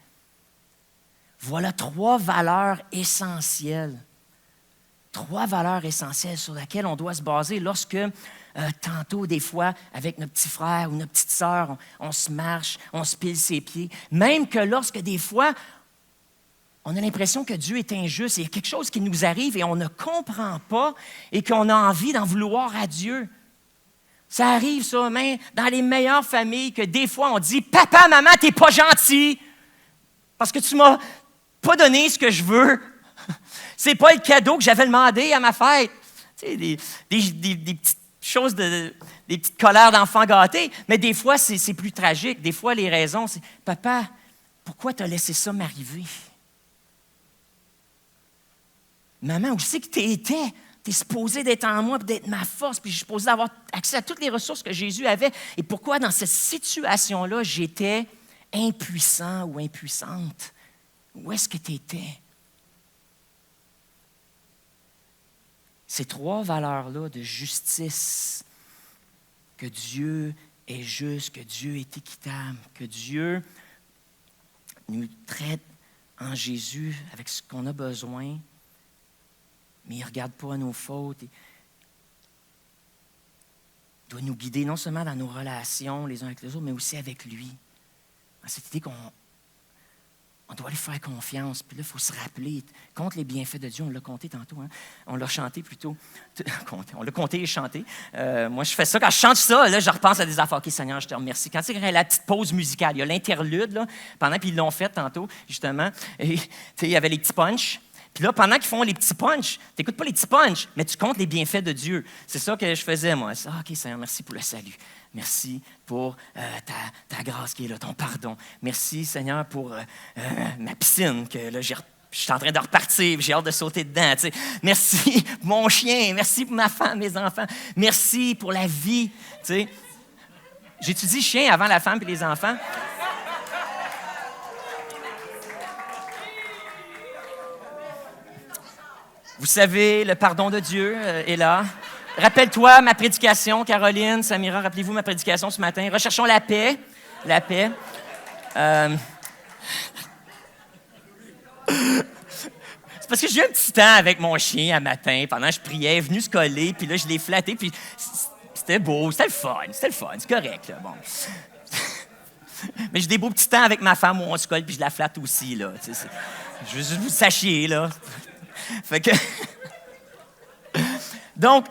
Voilà 3 valeurs essentielles. 3 valeurs essentielles sur lesquelles on doit se baser lorsque, tantôt, des fois, avec nos petits frères ou nos petites sœurs, on se marche, on se pile ses pieds. Même que lorsque, des fois, on a l'impression que Dieu est injuste, il y a quelque chose qui nous arrive et on ne comprend pas et qu'on a envie d'en vouloir à Dieu. Ça arrive, ça, même dans les meilleures familles, que des fois, on dit « Papa, maman, t'es pas gentil parce que tu m'as pas donné ce que je veux. C'est pas le cadeau que j'avais demandé à ma fête. » Tu sais, des petites choses, des petites colères d'enfants gâtés. Mais des fois, c'est plus tragique. Des fois, les raisons, c'est « Papa, pourquoi t'as laissé ça m'arriver? » Maman, où c'est que t'étais? Tu es supposé d'être en moi, d'être ma force, puis je suis supposé avoir accès à toutes les ressources que Jésus avait. Et pourquoi dans cette situation-là, j'étais impuissant ou impuissante? Où est-ce que tu étais? Ces 3 valeurs-là de justice, que Dieu est juste, que Dieu est équitable, que Dieu nous traite en Jésus avec ce qu'on a besoin, mais il ne regarde pas nos fautes. Il doit nous guider non seulement dans nos relations les uns avec les autres, mais aussi avec lui. Dans cette idée qu'on doit lui faire confiance. Puis là, il faut se rappeler, compte les bienfaits de Dieu. On l'a compté tantôt, hein? On l'a chanté plutôt. On l'a compté et chanté. Moi, je fais ça. Quand je chante ça, là, je repense à des affaires. OK, Seigneur, je te remercie. Quand il y a la petite pause musicale, il y a l'interlude, là, pendant qu'ils l'ont fait tantôt, justement. Et il y avait les petits punchs. Puis là, pendant qu'ils font les petits punchs, tu n'écoutes pas les petits punchs, mais tu comptes les bienfaits de Dieu. C'est ça que je faisais, moi. OK, Seigneur, merci pour le salut. Merci pour ta grâce qui est là, ton pardon. Merci, Seigneur, pour ma piscine, que là, je suis en train de repartir, j'ai hâte de sauter dedans. Tu sais. Merci pour mon chien, merci pour ma femme, mes enfants. Merci pour la vie. Tu sais. J'ai-tu dit chien avant la femme et les enfants? Vous savez, le pardon de Dieu est là. Rappelle-toi ma prédication, Caroline, Samira, rappelez-vous ma prédication ce matin. Recherchons la paix. La paix. C'est parce que j'ai eu un petit temps avec mon chien un matin, pendant que je priais, il est venu se coller, puis là, je l'ai flatté, puis c'était beau, c'était le fun, c'est correct, là, bon. Mais j'ai des beaux petits temps avec ma femme où on se colle, puis je la flatte aussi, là. Je veux juste que vous sachiez, là. Fait que... Donc,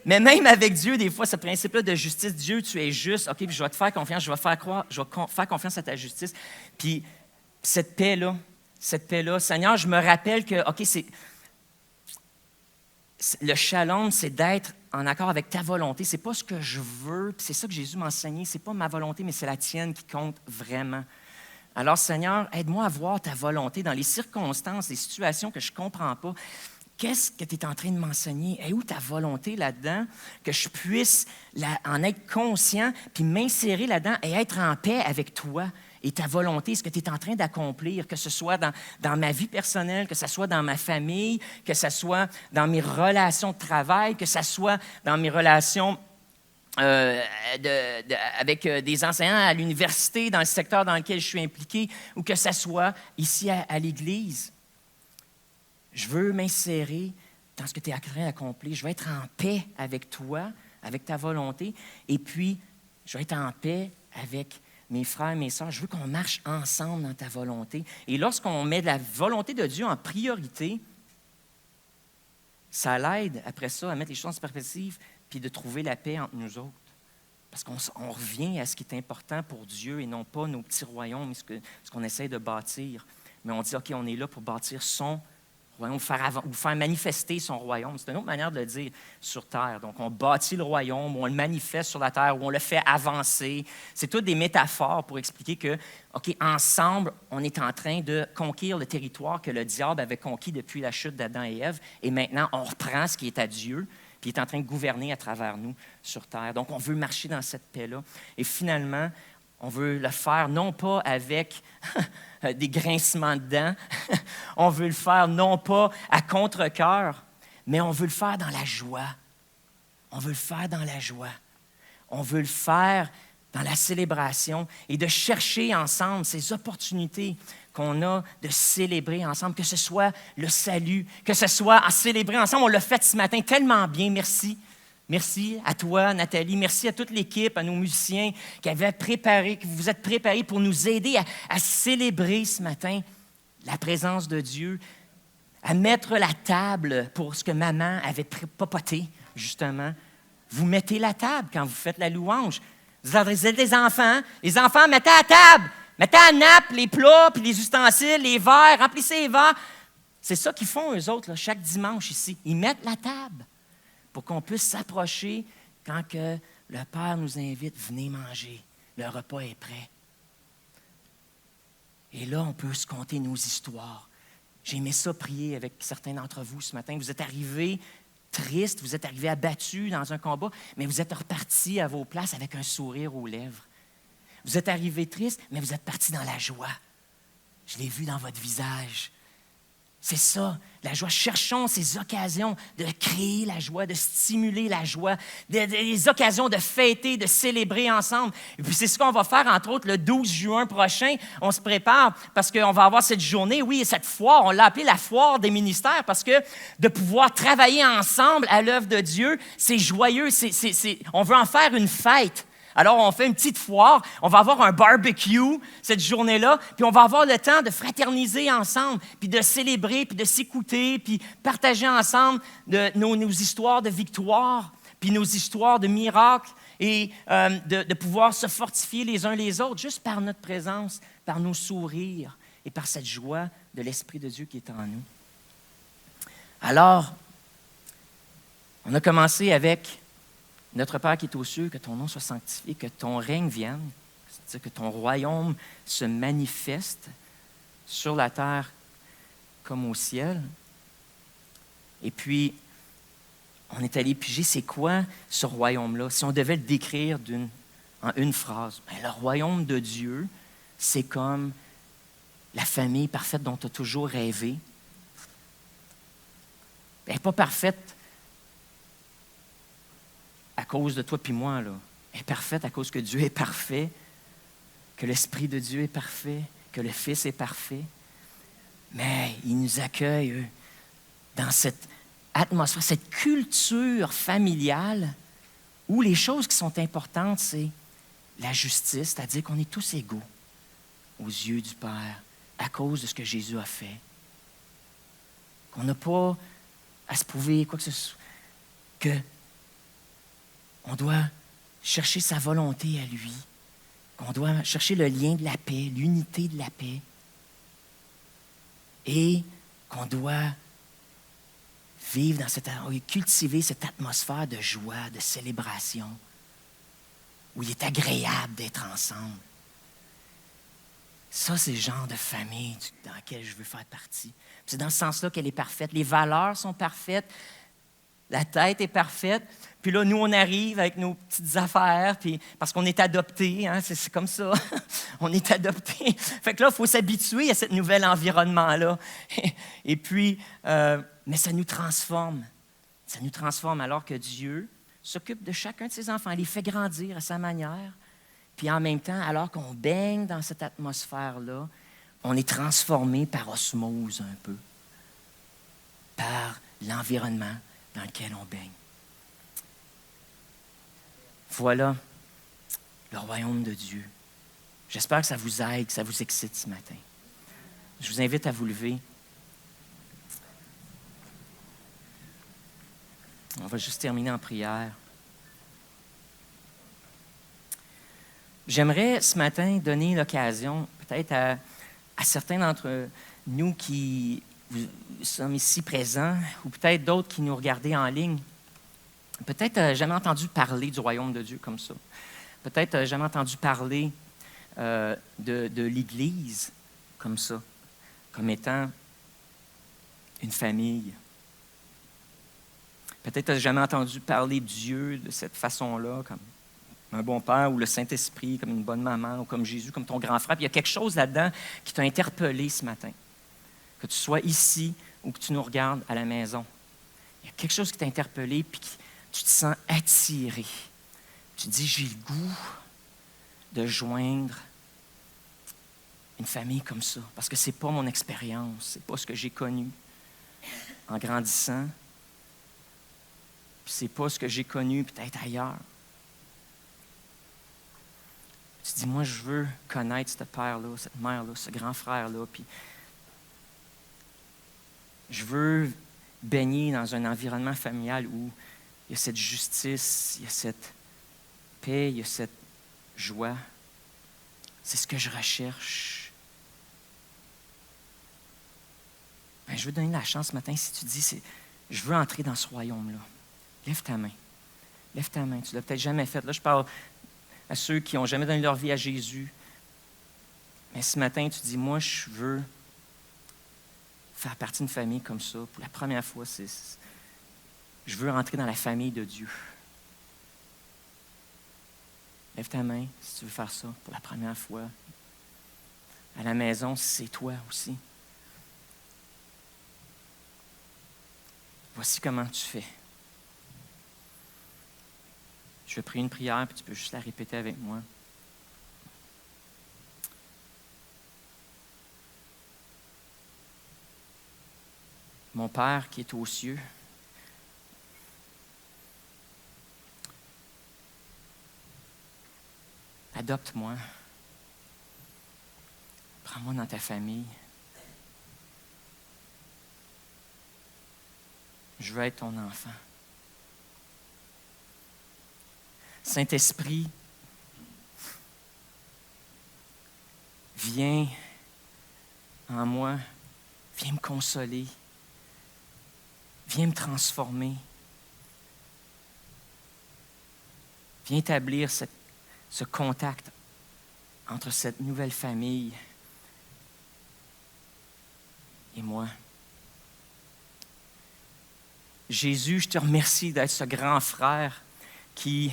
mais même avec Dieu, des fois, ce principe-là de justice, Dieu, tu es juste, OK, puis je vais te faire confiance, je vais faire confiance à ta justice. Puis cette paix-là, Seigneur, je me rappelle que, OK, le shalom, c'est d'être en accord avec ta volonté. C'est pas ce que je veux, puis c'est ça que Jésus m'a enseigné. C'est pas ma volonté, mais c'est la tienne qui compte vraiment. Alors, Seigneur, aide-moi à voir ta volonté dans les circonstances, les situations que je ne comprends pas. Qu'est-ce que tu es en train de m'enseigner? Et où ta volonté là-dedans? Que je puisse en être conscient, puis m'insérer là-dedans et être en paix avec toi et ta volonté, ce que tu es en train d'accomplir, que ce soit dans ma vie personnelle, que ce soit dans ma famille, que ce soit dans mes relations de travail, que ce soit dans mes relations avec des enseignants à l'université, dans le secteur dans lequel je suis impliqué, ou que ce soit ici à l'Église. Je veux m'insérer dans ce que tu es en train d'accomplir. Je veux être en paix avec toi, avec ta volonté, et puis je veux être en paix avec mes frères et mes sœurs. Je veux qu'on marche ensemble dans ta volonté. Et lorsqu'on met la volonté de Dieu en priorité, ça l'aide après ça à mettre les choses en perspective puis de trouver la paix entre nous autres. Parce qu'on revient à ce qui est important pour Dieu et non pas nos petits royaumes, ce qu'on essaie de bâtir. Mais on dit, OK, on est là pour bâtir son royaume, ou faire manifester son royaume. C'est une autre manière de le dire sur terre. Donc, on bâtit le royaume, ou on le manifeste sur la terre, ou on le fait avancer. C'est toutes des métaphores pour expliquer que, OK, ensemble, on est en train de conquérir le territoire que le diable avait conquis depuis la chute d'Adam et Ève. Et maintenant, on reprend ce qui est à Dieu, puis il est en train de gouverner à travers nous sur terre. Donc, on veut marcher dans cette paix-là. Et finalement, on veut le faire non pas avec des grincements de dents, on veut le faire non pas à contre-cœur, mais on veut le faire dans la joie. On veut le faire dans la joie. On veut le faire dans la célébration et de chercher ensemble ces opportunités qu'on a de célébrer ensemble, que ce soit le salut, que ce soit à célébrer ensemble. On l'a fait ce matin tellement bien, merci. Merci à toi, Nathalie. Merci à toute l'équipe, à nos musiciens qui vous êtes préparés pour nous aider à célébrer ce matin la présence de Dieu, à mettre la table pour ce que maman avait papoté, justement. Vous mettez la table quand vous faites la louange. Vous adressez les enfants, mettez à la table, mettez à la nappe les plats, puis les ustensiles, les verres, remplissez les verres. C'est ça qu'ils font, eux autres, là, chaque dimanche ici. Ils mettent la table pour qu'on puisse s'approcher quand que le Père nous invite, venez manger, le repas est prêt. Et là, on peut se conter nos histoires. J'ai aimé ça prier avec certains d'entre vous ce matin. Vous êtes arrivés tristes, vous êtes arrivés abattus dans un combat, mais vous êtes repartis à vos places avec un sourire aux lèvres. Vous êtes arrivés tristes, mais vous êtes partis dans la joie. Je l'ai vu dans votre visage. C'est ça, la joie. Cherchons ces occasions de créer la joie, de stimuler la joie, des occasions de fêter, de célébrer ensemble. Et puis, c'est ce qu'on va faire, entre autres, le 12 juin prochain. On se prépare parce qu'on va avoir cette journée, oui, cette foire. On l'a appelée la foire des ministères parce que de pouvoir travailler ensemble à l'œuvre de Dieu, c'est joyeux. On veut en faire une fête. Alors, on fait une petite foire, on va avoir un barbecue cette journée-là, puis on va avoir le temps de fraterniser ensemble, puis de célébrer, puis de s'écouter, puis partager ensemble nos histoires de victoire, puis nos histoires de miracles, et de pouvoir se fortifier les uns les autres, juste par notre présence, par nos sourires, et par cette joie de l'Esprit de Dieu qui est en nous. Alors, on a commencé avec Notre Père qui est aux cieux, que ton nom soit sanctifié, que ton règne vienne, c'est-à-dire que ton royaume se manifeste sur la terre comme au ciel. Et puis, on est allé piger, c'est quoi ce royaume-là? Si on devait le décrire en une phrase, bien, le royaume de Dieu, c'est comme la famille parfaite dont tu as toujours rêvé. Elle n'est pas parfaite à cause de toi puis moi, là. Elle est parfaite à cause que Dieu est parfait, que l'Esprit de Dieu est parfait, que le Fils est parfait. Mais il nous accueille dans cette atmosphère, cette culture familiale où les choses qui sont importantes, c'est la justice, c'est-à-dire qu'on est tous égaux aux yeux du Père à cause de ce que Jésus a fait. Qu'on n'a pas à se prouver quoi que ce soit, que on doit chercher sa volonté à lui, qu'on doit chercher le lien de la paix, l'unité de la paix, et qu'on doit vivre cultiver cette atmosphère de joie, de célébration, où il est agréable d'être ensemble. Ça, c'est le genre de famille dans laquelle je veux faire partie. C'est dans ce sens-là qu'elle est parfaite. Les valeurs sont parfaites, la tête est parfaite. Puis là, nous, on arrive avec nos petites affaires, puis parce qu'on est adoptés, hein, c'est comme ça. On est adoptés. Fait que là, il faut s'habituer à ce nouvel environnement-là. Et puis, mais ça nous transforme. Ça nous transforme alors que Dieu s'occupe de chacun de ses enfants, il les fait grandir à sa manière. Puis en même temps, alors qu'on baigne dans cette atmosphère-là, on est transformé par osmose un peu, par l'environnement dans lequel on baigne. Voilà le royaume de Dieu. J'espère que ça vous aide, que ça vous excite ce matin. Je vous invite à vous lever. On va juste terminer en prière. J'aimerais ce matin donner l'occasion, peut-être à certains d'entre nous qui sommes ici présents, ou peut-être d'autres qui nous regardent en ligne, peut-être jamais entendu parler du royaume de Dieu comme ça. Peut-être jamais entendu parler de l'Église comme ça, comme étant une famille. Peut-être jamais entendu parler de Dieu de cette façon-là, comme un bon père ou le Saint-Esprit, comme une bonne maman ou comme Jésus, comme ton grand frère. Puis il y a quelque chose là-dedans qui t'a interpellé ce matin. Que tu sois ici ou que tu nous regardes à la maison. Il y a quelque chose qui t'a interpellé puis tu te sens attiré. Tu te dis, j'ai le goût de joindre une famille comme ça. Parce que ce n'est pas mon expérience, ce n'est pas ce que j'ai connu en grandissant. Puis ce n'est pas ce que j'ai connu peut-être ailleurs. Tu te dis, moi, je veux connaître ce père-là, cette mère-là, ce grand frère-là. Puis je veux baigner dans un environnement familial où il y a cette justice, il y a cette paix, il y a cette joie. C'est ce que je recherche. Bien, je veux donner la chance ce matin, si tu dis, je veux entrer dans ce royaume-là. Lève ta main. Lève ta main. Tu ne l'as peut-être jamais fait. Là, je parle à ceux qui n'ont jamais donné leur vie à Jésus. Mais ce matin, tu dis, moi, je veux faire partie d'une famille comme ça. Pour la première fois, je veux rentrer dans la famille de Dieu. Lève ta main si tu veux faire ça pour la première fois. À la maison, si c'est toi aussi. Voici comment tu fais. Je vais prier une prière, puis tu peux juste la répéter avec moi. Mon Père qui est aux cieux, adopte-moi. Prends-moi dans ta famille. Je veux être ton enfant. Saint-Esprit, viens en moi, viens me consoler, viens me transformer, viens établir ce contact entre cette nouvelle famille et moi. Jésus, je te remercie d'être ce grand frère qui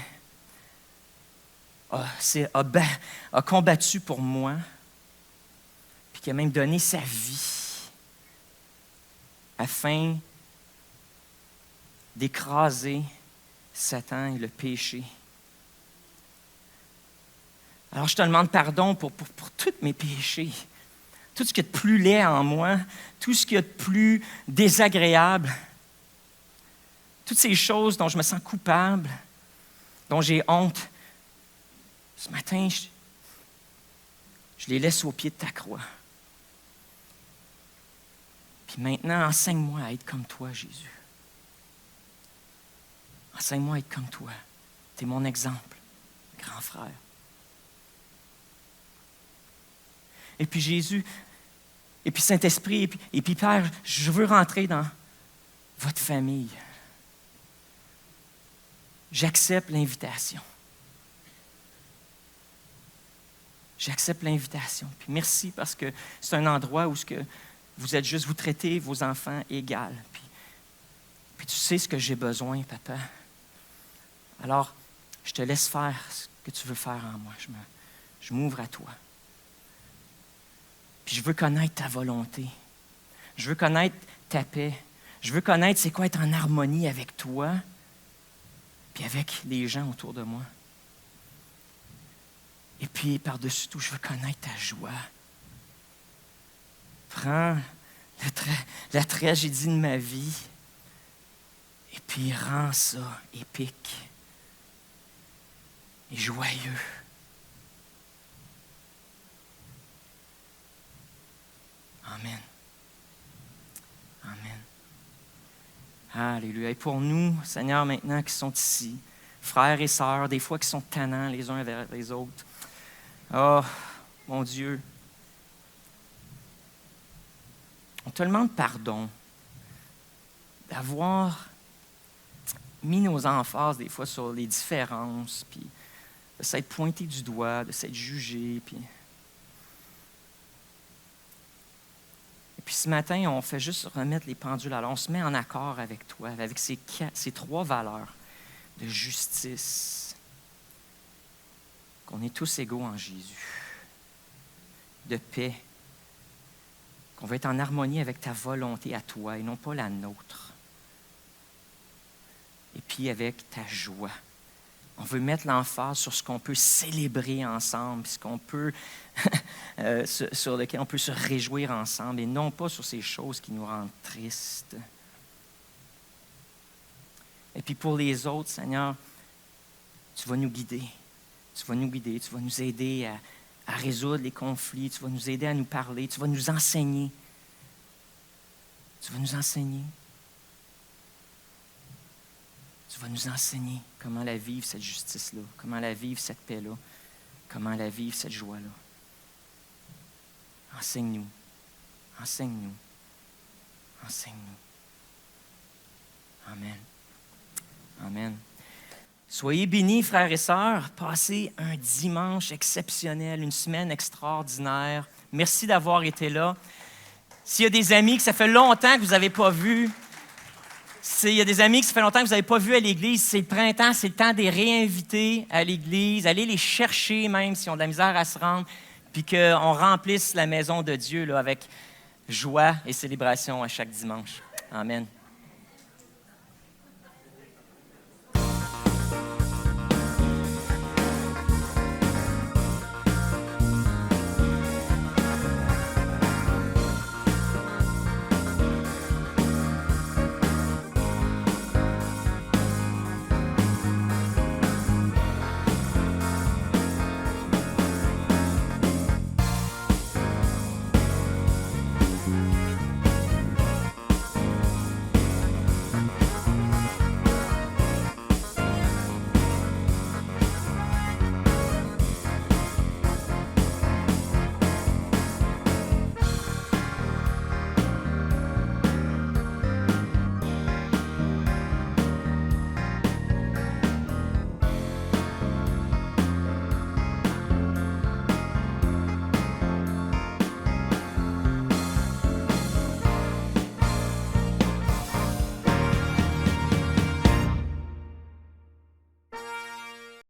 a combattu pour moi, puis qui a même donné sa vie afin d'écraser Satan et le péché. Alors je te demande pardon pour tous mes péchés, tout ce qu'il y a de plus laid en moi, tout ce qu'il y a de plus désagréable, toutes ces choses dont je me sens coupable, dont j'ai honte. Ce matin, je les laisse au pied de ta croix. Puis maintenant, enseigne-moi à être comme toi, Jésus. Enseigne-moi à être comme toi. Tu es mon exemple, grand frère. Et puis Jésus, et puis Saint-Esprit, et puis Père, je veux rentrer dans votre famille. J'accepte l'invitation. J'accepte l'invitation. Puis merci parce que c'est un endroit où vous êtes juste, vous traitez vos enfants égales. Puis tu sais ce que j'ai besoin, papa. Alors, je te laisse faire ce que tu veux faire en moi. Je m'ouvre à toi. Puis je veux connaître ta volonté. Je veux connaître ta paix. Je veux connaître c'est quoi être en harmonie avec toi, puis avec les gens autour de moi. Et puis, par-dessus tout, je veux connaître ta joie. Prends la tragédie de ma vie et puis rends ça épique et joyeux. Amen. Amen. Alléluia. Et pour nous, Seigneur, maintenant qui sont ici, frères et sœurs, des fois qui sont tannants les uns vers les autres, oh, mon Dieu, on te demande pardon d'avoir mis nos emphases des fois sur les différences, puis de s'être pointé du doigt, de s'être jugé, puis... Et puis ce matin, on fait juste remettre les pendules à l'heure. On se met en accord avec toi, avec ces trois valeurs de justice, qu'on est tous égaux en Jésus, de paix, qu'on va être en harmonie avec ta volonté à toi et non pas la nôtre. Et puis avec ta joie. On veut mettre l'emphase sur ce qu'on peut célébrer ensemble, ce qu'on peut, sur lequel on peut se réjouir ensemble, et non pas sur ces choses qui nous rendent tristes. Et puis pour les autres, Seigneur, tu vas nous guider. Tu vas nous guider, tu vas nous aider à résoudre les conflits, tu vas nous aider à nous parler, tu vas nous enseigner. Tu vas nous enseigner. Tu vas nous enseigner comment la vivre, cette justice-là, comment la vivre, cette paix-là, comment la vivre, cette joie-là. Enseigne-nous, enseigne-nous, enseigne-nous. Amen. Amen. Soyez bénis, frères et sœurs. Passez un dimanche exceptionnel, une semaine extraordinaire. Merci d'avoir été là. S'il y a des amis que ça fait longtemps que vous n'avez pas vus, s'il y a des amis que ça fait longtemps que vous n'avez pas vus à l'Église, c'est le printemps, c'est le temps de les réinviter à l'Église, allez les chercher même s'ils ont de la misère à se rendre, puis qu'on remplisse la maison de Dieu là, avec joie et célébration à chaque dimanche. Amen.